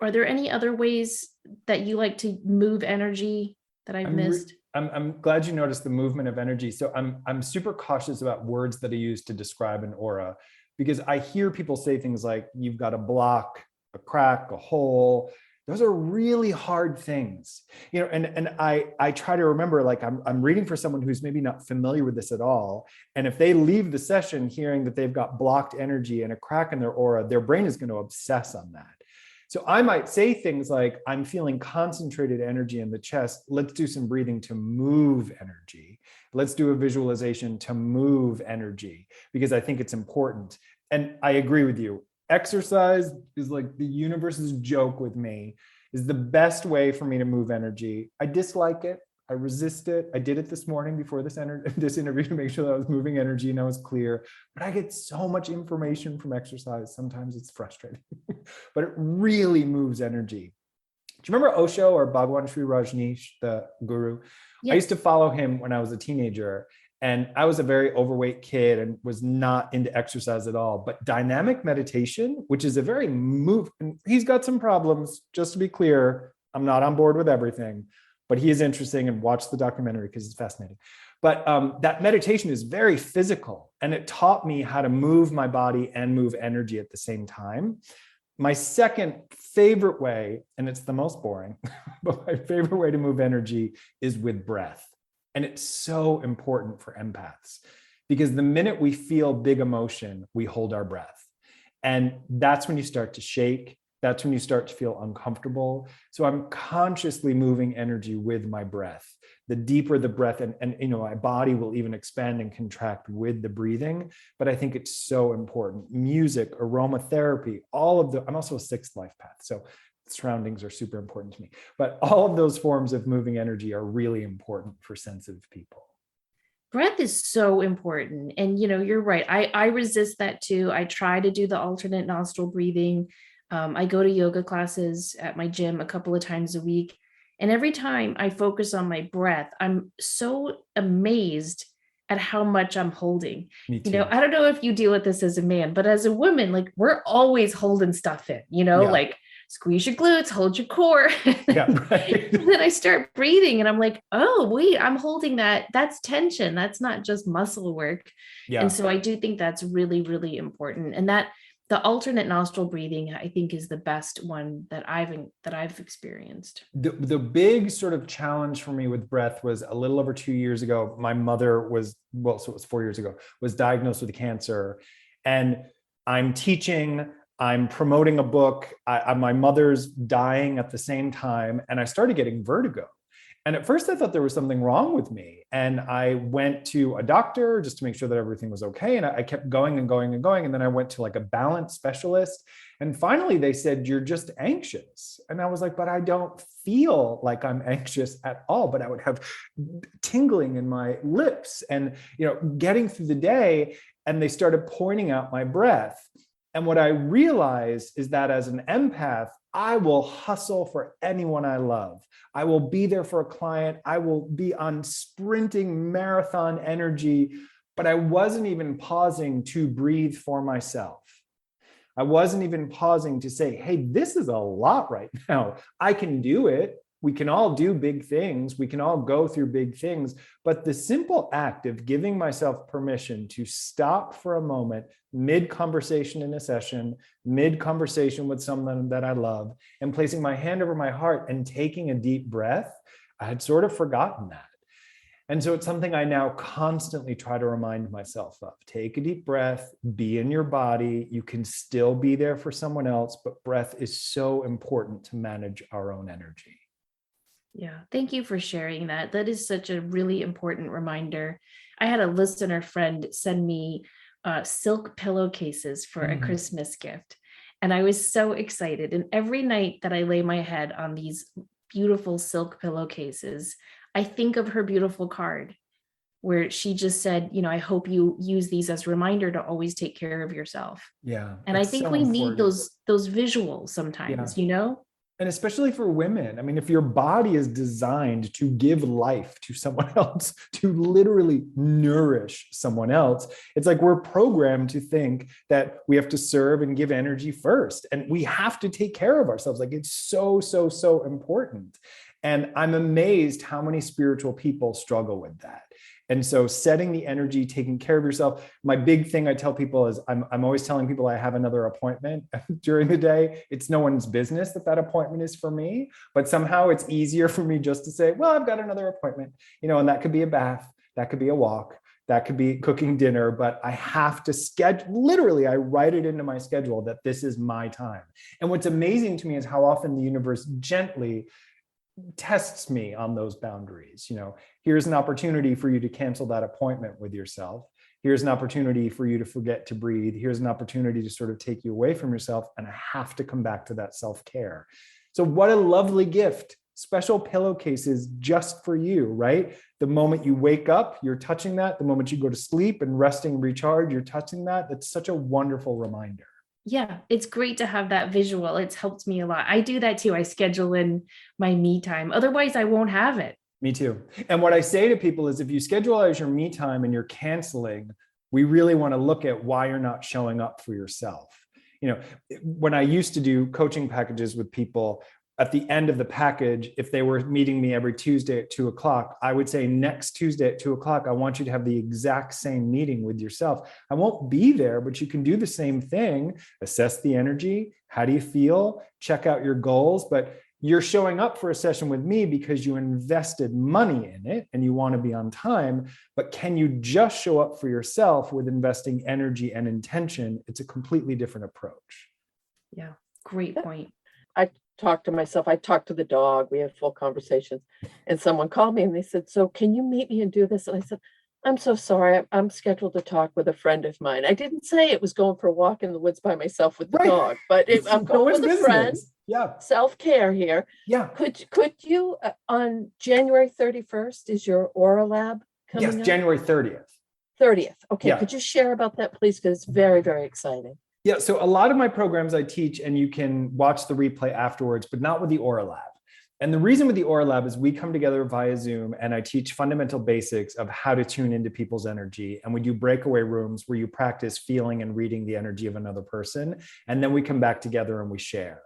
Are there any other ways that you like to move energy that I've missed? I'm glad you noticed the movement of energy. So I'm super cautious about words that I use to describe an aura, because I hear people say things like, you've got a block, a crack, a hole. Those are really hard things, and I try to remember, like, I'm reading for someone who's maybe not familiar with this at all. And if they leave the session hearing that they've got blocked energy and a crack in their aura, their brain is going to obsess on that. So I might say things like, I'm feeling concentrated energy in the chest. Let's do some breathing to move energy. Let's do a visualization to move energy, because I think it's important. And I agree with you. Exercise is like the universe's joke with me, is the best way for me to move energy. I dislike it. I resist it. I did it this morning before this interview to make sure that I was moving energy and I was clear. But I get so much information from exercise. Sometimes it's frustrating, but it really moves energy. Do you remember Osho, or Bhagwan Sri Rajneesh, the guru? Yes. I used to follow him when I was a teenager. And I was a very overweight kid and was not into exercise at all. But dynamic meditation, which is a very and he's got some problems, just to be clear. I'm not on board with everything, but he is interesting, and watch the documentary because it's fascinating. But that meditation is very physical, and it taught me how to move my body and move energy at the same time. My second favorite way, and it's the most boring, but my favorite way to move energy is with breath. And it's so important for empaths, because the minute we feel big emotion, we hold our breath. And that's when you start to shake. That's when you start to feel uncomfortable. So I'm consciously moving energy with my breath. The deeper the breath, and my body will even expand and contract with the breathing. But I think it's so important. Music, aromatherapy, I'm also a sixth life path. So surroundings are super important to me, but all of those forms of moving energy are really important for sensitive people. Breath is so important. And, you're right. I resist that too. I try to do the alternate nostril breathing. I go to yoga classes at my gym a couple of times a week. And every time I focus on my breath, I'm so amazed at how much I'm holding. Me too. I don't know if you deal with this as a man, but as a woman, like, we're always holding stuff in, like, squeeze your glutes, hold your core. Yeah, right. And then I start breathing and I'm like, oh, wait, I'm holding that. That's tension. That's not just muscle work. Yeah. And so I do think that's really, really important. And that the alternate nostril breathing, I think, is the best one that I've experienced. The big sort of challenge for me with breath was a little over 2 years ago. My mother so it was 4 years ago, was diagnosed with cancer. And I'm teaching, I'm promoting a book. My mother's dying at the same time, and I started getting vertigo. And at first I thought there was something wrong with me. And I went to a doctor just to make sure that everything was okay. And I kept going and going and going. And then I went to like a balance specialist. And finally they said, you're just anxious. And I was like, but I don't feel like I'm anxious at all. But I would have tingling in my lips and, getting through the day. And they started pointing out my breath. And what I realized is that as an empath, I will hustle for anyone I love. I will be there for a client. I will be on sprinting marathon energy, but I wasn't even pausing to breathe for myself. I wasn't even pausing to say, hey, this is a lot right now. I can do it. We can all do big things. We can all go through big things. But the simple act of giving myself permission to stop for a moment, mid-conversation in a session, mid-conversation with someone that I love, and placing my hand over my heart and taking a deep breath, I had sort of forgotten that. And so it's something I now constantly try to remind myself of. Take a deep breath, be in your body. You can still be there for someone else, but breath is so important to manage our own energy. Yeah, thank you for sharing that. That is such a really important reminder. I had a listener friend send me silk pillowcases for a Christmas gift, and I was so excited. And every night that I lay my head on these beautiful silk pillowcases, I think of her beautiful card where she just said, I hope you use these as a reminder to always take care of yourself. Yeah. And I think we need those visuals sometimes, And especially for women. I mean, if your body is designed to give life to someone else, to literally nourish someone else, it's like we're programmed to think that we have to serve and give energy first. And we have to take care of ourselves. Like it's so, so, so important. And I'm amazed how many spiritual people struggle with that. And so setting the energy, taking care of yourself. My big thing I tell people is I'm always telling people I have another appointment during the day. It's no one's business that appointment is for me, but somehow it's easier for me just to say, well, I've got another appointment, and that could be a bath, that could be a walk, that could be cooking dinner, but I have to schedule, literally, I write it into my schedule that this is my time. And what's amazing to me is how often the universe gently tests me on those boundaries. Here's an opportunity for you to cancel that appointment with yourself. Here's an opportunity for you to forget to breathe. Here's an opportunity to sort of take you away from yourself. And I have to come back to that self-care. So what a lovely gift. Special pillowcases just for you, right? The moment you wake up, you're touching that. The moment you go to sleep and resting and recharge, you're touching that. That's such a wonderful reminder. Yeah, it's great to have that visual. It's helped me a lot. I do that too. I schedule in my me time. Otherwise, I won't have it. Me too. And what I say to people is if you schedule as your me time and you're canceling, we really want to look at why you're not showing up for yourself. When I used to do coaching packages with people, at the end of the package, if they were meeting me every Tuesday at 2:00, I would say next Tuesday at 2:00, I want you to have the exact same meeting with yourself. I won't be there, but you can do the same thing. Assess the energy. How do you feel? Check out your goals. But you're showing up for a session with me because you invested money in it and you want to be on time. But can you just show up for yourself with investing energy and intention? It's a completely different approach. Yeah, great point. I talk to myself. I talk to the dog. We have full conversations. And someone called me and they said, so can you meet me and do this? And I said, I'm so sorry. I'm scheduled to talk with a friend of mine. I didn't say it was going for a walk in the woods by myself with the dog, but I'm going with a friend. Yeah. Self-care here. Yeah. Could you, on January 31st, is your Aura Lab coming up? Yes, January 30th. 30th. Okay. Yeah. Could you share about that, please? Because it's very, very exciting. Yeah, so a lot of my programs I teach, and you can watch the replay afterwards, but not with the Aura Lab. And the reason with the Aura Lab is we come together via Zoom and I teach fundamental basics of how to tune into people's energy. And we do breakaway rooms where you practice feeling and reading the energy of another person. And then we come back together and we share.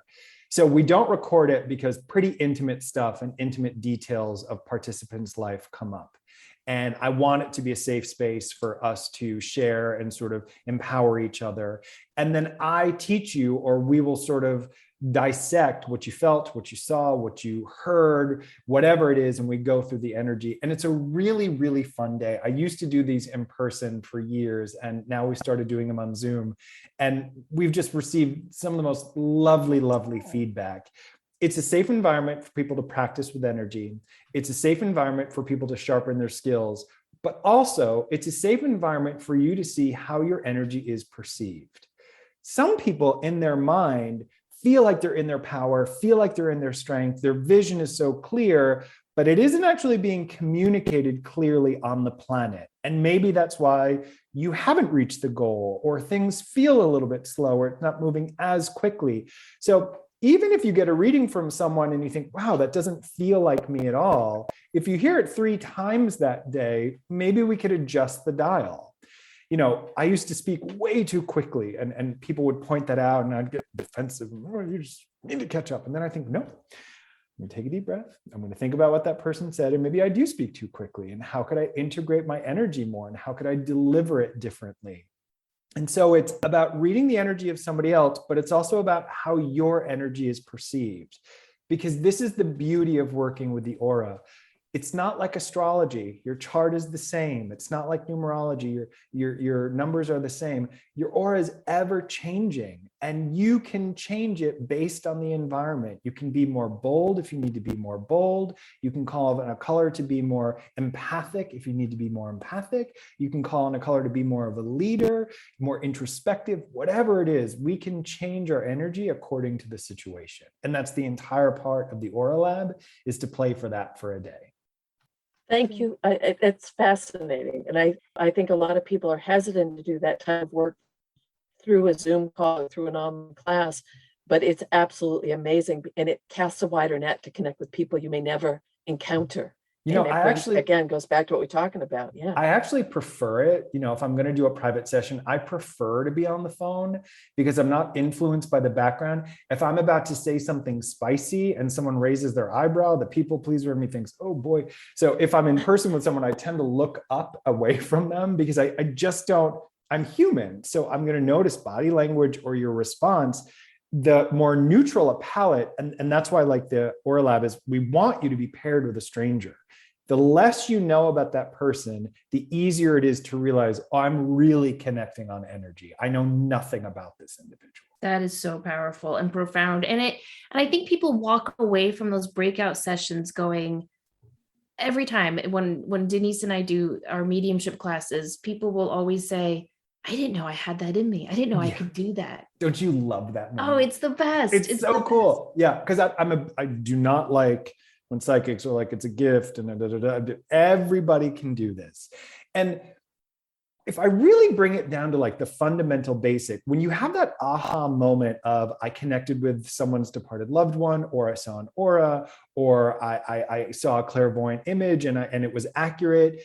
So we don't record it because pretty intimate stuff and intimate details of participants' life come up. And I want it to be a safe space for us to share and sort of empower each other. And then I teach you, or we will sort of dissect what you felt, what you saw, what you heard, whatever it is, and we go through the energy. And it's a really, really fun day. I used to do these in person for years, and now we started doing them on Zoom. And we've just received some of the most lovely, lovely feedback. It's a safe environment for people to practice with energy. It's a safe environment for people to sharpen their skills, but also it's a safe environment for you to see how your energy is perceived. Some people in their mind feel like they're in their power, feel like they're in their strength, their vision is so clear, but it isn't actually being communicated clearly on the planet. And maybe that's why you haven't reached the goal, or things feel a little bit slower, it's not moving as quickly. So even if you get a reading from someone and you think, wow, that doesn't feel like me at all, if you hear it 3 times that day, maybe we could adjust the dial. I used to speak way too quickly, and people would point that out and I'd get defensive. Oh, you just need to catch up. And then I think, no, I'm going to take a deep breath. I'm going to think about what that person said. And maybe I do speak too quickly. And how could I integrate my energy more? And how could I deliver it differently? And so it's about reading the energy of somebody else, but it's also about how your energy is perceived. Because this is the beauty of working with the aura. It's not like astrology. Your chart is the same. It's not like numerology. Your numbers are the same. Your aura is ever changing, and you can change it based on the environment. You can be more bold if you need to be more bold. You can call on a color to be more empathic if you need to be more empathic. You can call on a color to be more of a leader, more introspective, whatever it is. We can change our energy according to the situation. And that's the entire part of the Aura Lab, is to play for that for a day. Thank you. It's fascinating. And I think a lot of people are hesitant to do that type of work through a Zoom call or through an online class, but it's absolutely amazing. And it casts a wider net to connect with people you may never encounter. I actually, again, goes back to what we're talking about. Yeah. I actually prefer it. If I'm going to do a private session, I prefer to be on the phone because I'm not influenced by the background. If I'm about to say something spicy and someone raises their eyebrow, the people pleaser in me thinks, oh boy. So if I'm in person with someone, I tend to look up away from them because I just don't, I'm human. So I'm going to notice body language or your response. The more neutral a palette, and that's why like the Aura Lab is, we want you to be paired with a stranger. The less you know about that person, the easier it is to realize, oh, I'm really connecting on energy. I know nothing about this individual. That is so powerful and profound. And I think people walk away from those breakout sessions going, every time when Denise and I do our mediumship classes, people will always say, I didn't know I had that in me. I didn't know I could do that. Don't you love that moment? Oh, it's the best. It's so cool. Best. Yeah, because I do not like when psychics are like, it's a gift and everybody can do this. And if I really bring it down to like the fundamental basic, when you have that aha moment of I connected with someone's departed loved one, or I saw an aura, or I saw a clairvoyant image and it was accurate,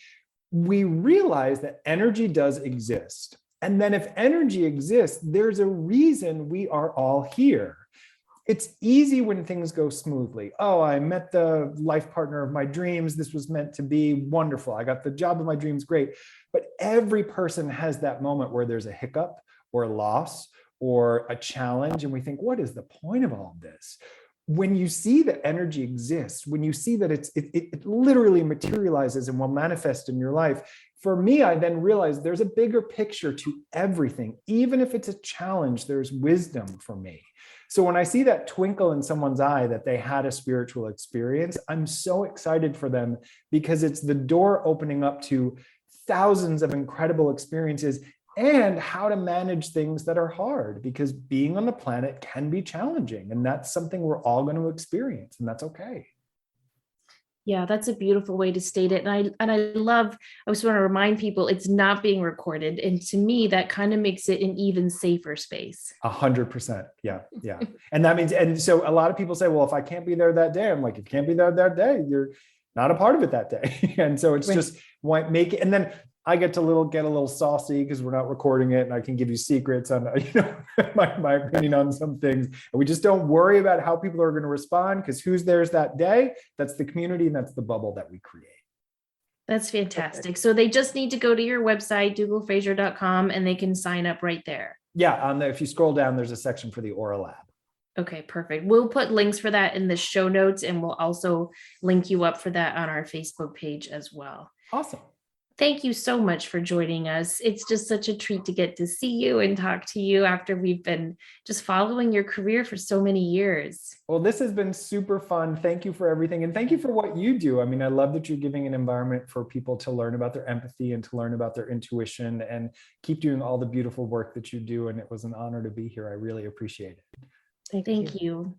we realize that energy does exist. And then if energy exists, there's a reason we are all here. It's easy when things go smoothly. Oh, I met the life partner of my dreams. This was meant to be wonderful. I got the job of my dreams. Great. But every person has that moment where there's a hiccup or a loss or a challenge. And we think, what is the point of all of this? When you see that energy exists, when you see that it literally materializes and will manifest in your life, for me, I then realize there's a bigger picture to everything. Even if it's a challenge, there's wisdom for me. So when I see that twinkle in someone's eye that they had a spiritual experience, I'm so excited for them because it's the door opening up to thousands of incredible experiences and how to manage things that are hard, because being on the planet can be challenging, and that's something we're all going to experience, and that's okay. Yeah, that's a beautiful way to state it. And I just want to remind people it's not being recorded. And to me, that kind of makes it an even safer space. 100%. Yeah. Yeah. And that means, and so a lot of people say, well, if I can't be there that day, I'm like, if you can't be there that day, you're not a part of it that day. And so it's just why make it. And then I get a little saucy because we're not recording it, and I can give you secrets on, my opinion on some things. And we just don't worry about how people are going to respond, because who's theirs that day? That's the community, and that's the bubble that we create. That's fantastic. Okay. So they just need to go to your website, DougallFraser.com, and they can sign up right there. Yeah. If you scroll down, there's a section for the Aura Lab. Okay, perfect. We'll put links for that in the show notes, and we'll also link you up for that on our Facebook page as well. Awesome. Thank you so much for joining us. It's just such a treat to get to see you and talk to you after we've been just following your career for so many years. Well, this has been super fun. Thank you for everything. And thank you for what you do. I mean, I love that you're giving an environment for people to learn about their empathy and to learn about their intuition and keep doing all the beautiful work that you do. And it was an honor to be here. I really appreciate it. Thank you.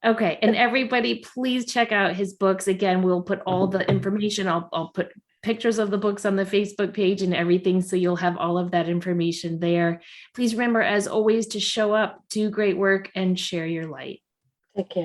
Okay. And everybody, please check out his books. Again, we'll put all the information. I'll put pictures of the books on the Facebook page and everything. So you'll have all of that information there. Please remember, as always, to show up, do great work, and share your light. Take care.